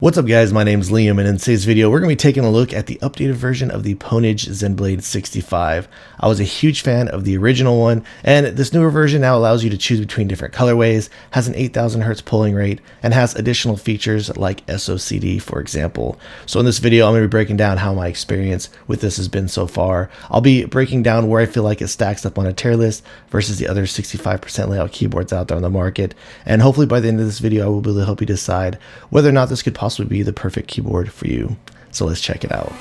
What's up guys, my name is Liam and in today's video we're going to be taking a look at the updated version of the Pwnage Zenblade 65. I was a huge fan of the original one, and this newer version now allows you to choose between different colorways, has an 8000 Hz polling rate, and has additional features like SOCD for example. So in this video I'm going to be breaking down how my experience with this has been so far. I'll be breaking down where I feel like it stacks up on a tier list versus the other 65% layout keyboards out there on the market, and hopefully by the end of this video I will be able to help you decide whether or not this could possibly be the perfect keyboard for you. So let's check it out.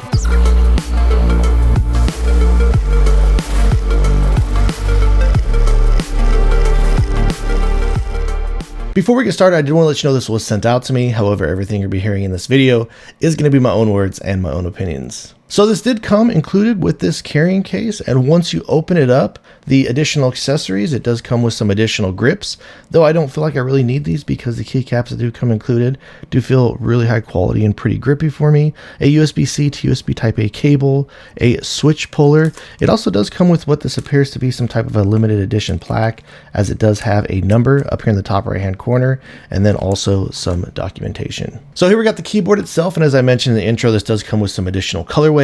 Before we get started, I did want to let you know this was sent out to me. However, everything you'll be hearing in this video is going to be my own words and my own opinions. So this did come included with this carrying case, and once you open it up, the additional accessories, it does come with some additional grips, though I don't feel like I really need these because the keycaps that do come included do feel really high quality and pretty grippy for me. A USB-C to USB Type-A cable, a switch puller. It also does come with what this appears to be some type of a limited edition plaque, as it does have a number up here in the top right hand corner, and then also some documentation. So here we got the keyboard itself, and as I mentioned in the intro, this does come with some additional colorways.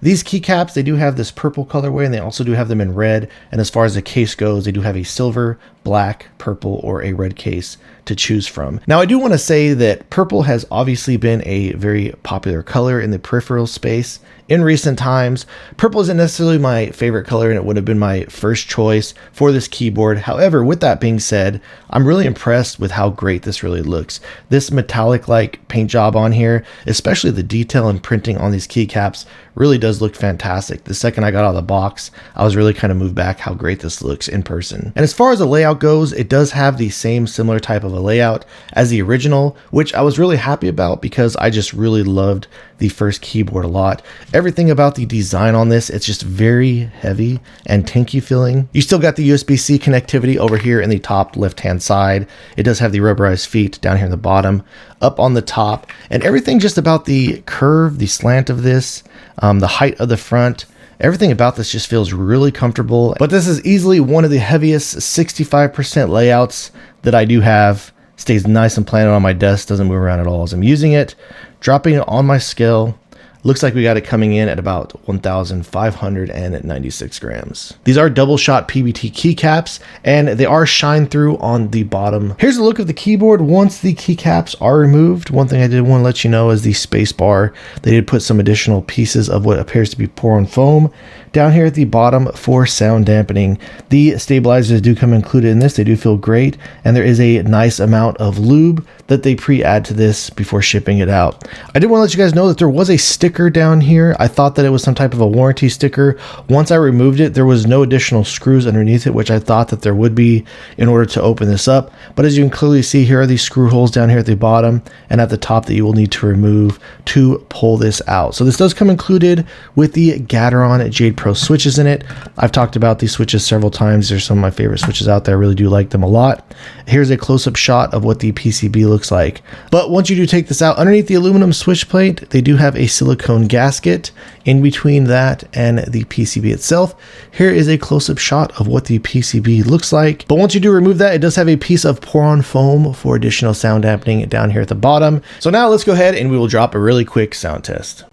These keycaps, they do have this purple colorway, and they also do have them in red, and as far as the case goes, they do have a silver, black, purple, or a red case to choose from. Now I do want to say that purple has obviously been a very popular color in the peripheral space in recent times. Purple isn't necessarily my favorite color, and it would have been my first choice for this keyboard. However, with that being said, I'm really impressed with how great this really looks. This metallic like paint job on here, especially the detail and printing on these keycaps, really does look fantastic. The second I got out of the box, I was really kind of moved back how great this looks in person. And as far as the layout goes, it does have the same similar type of a layout as the original, which I was really happy about because I just really loved the first keyboard a lot. Everything about the design on this, it's just very heavy and tanky feeling. You still got the USB-C connectivity over here in the top left hand side. It does have the rubberized feet down here in the bottom, up on the top, and everything just about the curve, the slant of this, the height of the front, everything about this just feels really comfortable. But this is easily one of the heaviest 65% layouts that I do have. Stays nice and planted on my desk, doesn't move around at all as I'm using it. Dropping it on my scale, looks like we got it coming in at about 1,596 grams. These are double shot PBT keycaps, and they are shine through on the bottom. Here's a look of the keyboard once the keycaps are removed. One thing I did want to let you know is the space bar. They did put some additional pieces of what appears to be pour-on foam down here at the bottom for sound dampening. The stabilizers do come included in this. They do feel great, and there is a nice amount of lube that they pre-add to this before shipping it out. I did want to let you guys know that there was a sticker down here. I thought that it was some type of a warranty sticker. Once I removed it, there was no additional screws underneath it, which I thought that there would be in order to open this up. But as you can clearly see, here are these screw holes down here at the bottom and at the top that you will need to remove to pull this out. So this does come included with the Gateron Jade Pro switches in it. I've talked about these switches several times. They're some of my favorite switches out there. I really do like them a lot. Here's a close-up shot of what the PCB looks like. But once you do take this out, underneath the aluminum switch plate, they do have a silicone gasket in between that and the PCB itself. Here is a close-up shot of what the PCB looks like. But once you do remove that, it does have a piece of pour-on foam for additional sound dampening down here at the bottom. So now let's go ahead and we will drop a really quick sound test.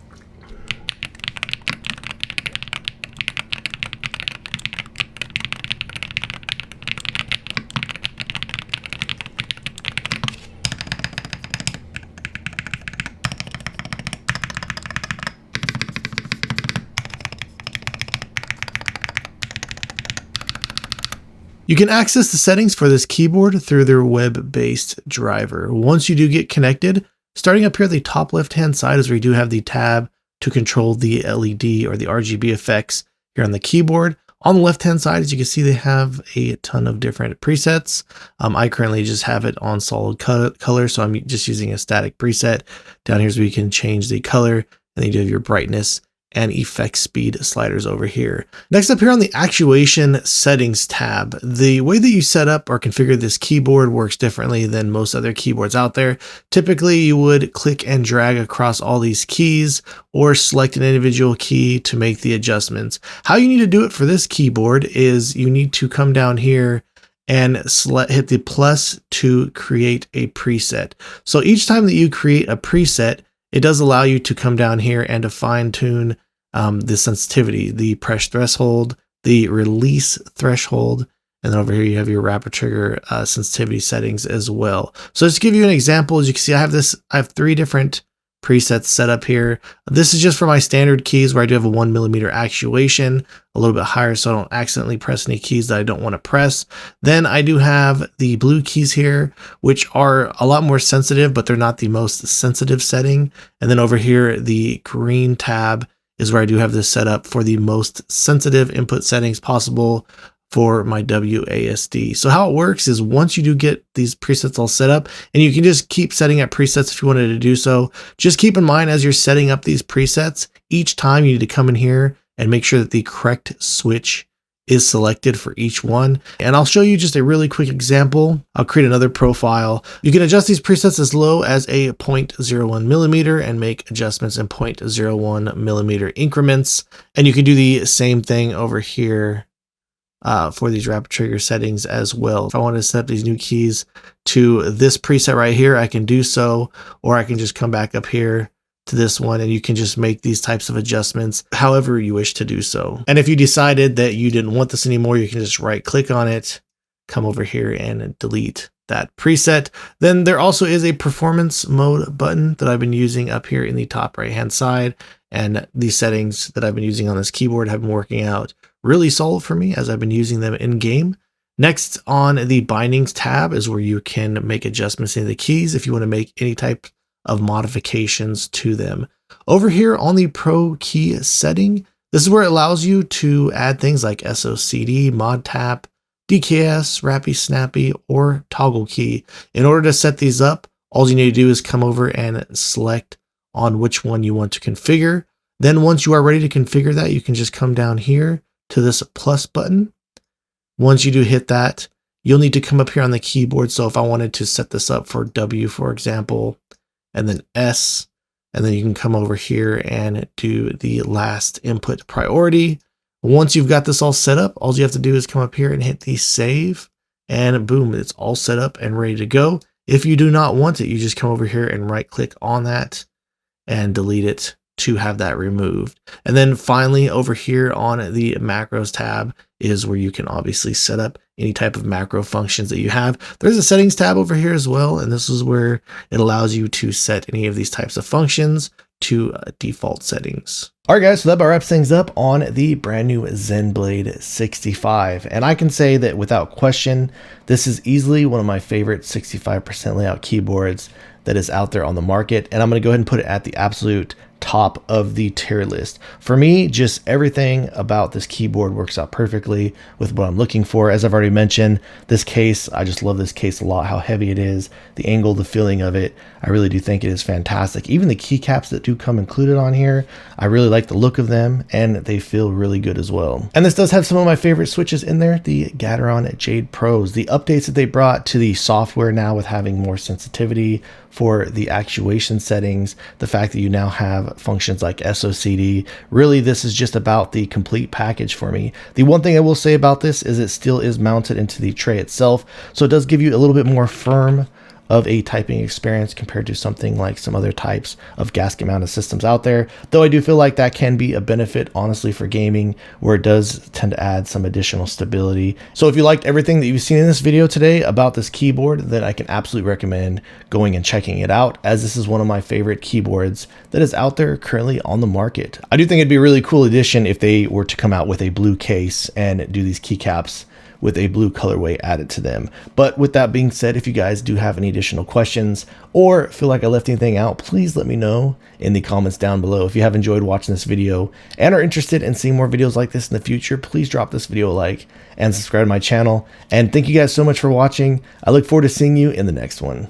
You can access the settings for this keyboard through their web-based driver. Once you do get connected, starting up here at the top left-hand side is where you do have the tab to control the LED or the RGB effects here on the keyboard. On the left-hand side, as you can see, they have a ton of different presets. I currently just have it on solid color, so I'm just using a static preset. Down here is where you can change the color, and then you do have your brightness and effect speed sliders over here. Next up here on the actuation settings tab, the way that you set up or configure this keyboard works differently than most other keyboards out there. Typically you would click and drag across all these keys or select an individual key to make the adjustments. How you need to do it for this keyboard is you need to come down here and hit the plus to create a preset. So each time that you create a preset, it does allow you to come down here and to fine tune the sensitivity, the press threshold, the release threshold, and then over here you have your rapid trigger sensitivity settings as well. So just to give you an example, as you can see, I have 3 different presets set up here. This is just for my standard keys where I do have a 1mm actuation, a little bit higher so I don't accidentally press any keys that I don't want to press. Then I do have the blue keys here, which are a lot more sensitive, but they're not the most sensitive setting. And then over here, the green tab is where I do have this set up for the most sensitive input settings possible for my WASD. So how it works is once you do get these presets all set up, and you can just keep setting up presets if you wanted to do so, just keep in mind as you're setting up these presets, each time you need to come in here and make sure that the correct switch is selected for each one. And I'll show you just a really quick example. I'll create another profile. You can adjust these presets as low as a 0.01mm and make adjustments in 0.01mm increments. And you can do the same thing over here for these rapid trigger settings as well. If I want to set up these new keys to this preset right here, I can do so, or I can just come back up here to this one and you can just make these types of adjustments however you wish to do so. And if you decided that you didn't want this anymore, you can just right click on it, come over here and delete that preset. Then there also is a performance mode button that I've been using up here in the top right hand side. And these settings that I've been using on this keyboard have been working out really solid for me as I've been using them in game. Next on the bindings tab is where you can make adjustments in the keys if you want to make any type of modifications to them. Over here on the Pro Key setting, this is where it allows you to add things like SOCD, Mod Tap, DKS, Rappy Snappy, or Toggle Key. In order to set these up, all you need to do is come over and select on which one you want to configure. Then once you are ready to configure that, you can just come down here to this plus button. Once you do hit that, you'll need to come up here on the keyboard. So if I wanted to set this up for W, for example, and then S, and then you can come over here and do the last input priority. Once you've got this all set up, all you have to do is come up here and hit the save, and boom, it's all set up and ready to go. If you do not want it, you just come over here and right click on that and delete it to have that removed. And then finally over here on the macros tab is where you can obviously set up any type of macro functions that you have. There's a settings tab over here as well, and this is where it allows you to set any of these types of functions to default settings. All right, guys, so that about wraps things up on the brand new Zenblade 65. And I can say that without question, this is easily one of my favorite 65% layout keyboards that is out there on the market. And I'm going to go ahead and put it at the absolute top of the tier list. For me, just everything about this keyboard works out perfectly with what I'm looking for. As I've already mentioned, this case, I just love this case a lot, how heavy it is, the angle, the feeling of it. I really do think it is fantastic. Even the keycaps that do come included on here, I really like the look of them and they feel really good as well. And this does have some of my favorite switches in there, the Gateron Jade Pros. The updates that they brought to the software now with having more sensitivity for the actuation settings, the fact that you now have functions like SOCD, really this is just about the complete package for me. The one thing I will say about this is it still is mounted into the tray itself, so it does give you a little bit more firm of a typing experience compared to something like some other types of gasket mounted systems out there. Though I do feel like that can be a benefit, honestly, for gaming, where it does tend to add some additional stability. So if you liked everything that you've seen in this video today about this keyboard, then I can absolutely recommend going and checking it out, as this is one of my favorite keyboards that is out there currently on the market. I do think it'd be a really cool addition if they were to come out with a blue case and do these keycaps with a blue colorway added to them. But with that being said, if you guys do have any additional questions or feel like I left anything out, please let me know in the comments down below. If you have enjoyed watching this video and are interested in seeing more videos like this in the future, please drop this video a like and subscribe to my channel. And thank you guys so much for watching. I look forward to seeing you in the next one.